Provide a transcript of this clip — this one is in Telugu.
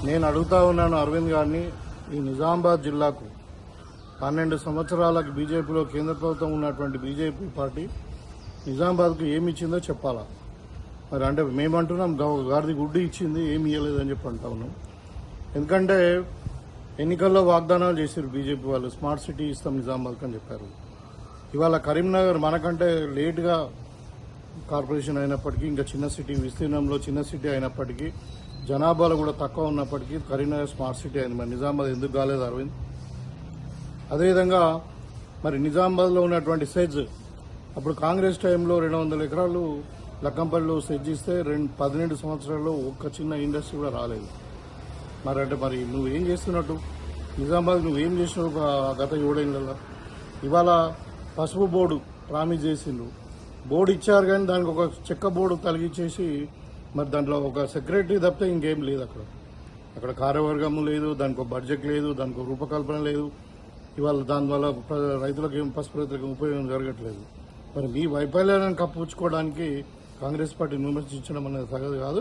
నేను అడుగుతా ఉన్నాను అరవింద్ గారిని, ఈ నిజామాబాద్ జిల్లాకు 12 సంవత్సరాలకు బీజేపీలో కేంద్ర ప్రభుత్వం ఉన్నటువంటి బీజేపీ పార్టీ నిజామాబాద్కు ఏమి ఇచ్చిందో చెప్పాలా. మరి అంటే మేమంటున్నాం గాడిది గుడ్డి ఇచ్చింది, ఏమి ఇవ్వలేదని చెప్పి అంటా ఉన్నాం. ఎందుకంటే ఎన్నికల్లో వాగ్దానాలు చేశారు బీజేపీ వాళ్ళు, స్మార్ట్ సిటీ ఇస్తాం నిజామాబాద్కి అని చెప్పారు. ఇవాళ కరీంనగర్ మనకంటే లేటుగా కార్పొరేషన్ అయినప్పటికీ, ఇంకా చిన్న సిటీ విస్తీర్ణంలో చిన్న సిటీ అయినప్పటికీ, జనాభాలో కూడా తక్కువ ఉన్నప్పటికీ కరీంనగర్ స్మార్ట్ సిటీ అయింది. మరి నిజామాబాద్ ఎందుకు కాలేదు అరవింద్? అదేవిధంగా మరి నిజామాబాద్లో ఉన్నటువంటి సెజ్ అప్పుడు కాంగ్రెస్ టైంలో 200 ఎకరాలు లక్కంపల్లిలో సెజ్ ఇస్తే 12 సంవత్సరాల్లో ఒక్క చిన్న ఇండస్ట్రీ కూడా రాలేదు. మరి అంటే మరి నువ్వేం చేస్తున్నట్టు నిజామాబాద్ నువ్వేం చేసినావు గత 7 ఏళ్లలో? ఇవాళ పసుపు బోర్డు ప్రామిస్ చేసిండ్రు, బోర్డు ఇచ్చారు కానీ దానికి ఒక చెక్క బోర్డు తొలగించేసి మరి దాంట్లో ఒక సెక్రటరీ తప్పితే ఇంకేం లేదు. అక్కడ కార్యవర్గము లేదు, దానికి ఒక బడ్జెట్ లేదు, దానికి ఒక రూపకల్పన లేదు. ఇవాళ దానివల్ల రైతులకు ఏం పసుపు రైతులకు ఉపయోగం జరగట్లేదు. మరి మీ వైఫల్యాలను కప్పుపుచ్చుకోవడానికి కాంగ్రెస్ పార్టీ విమర్శించడం అనేది తగదు కాదు.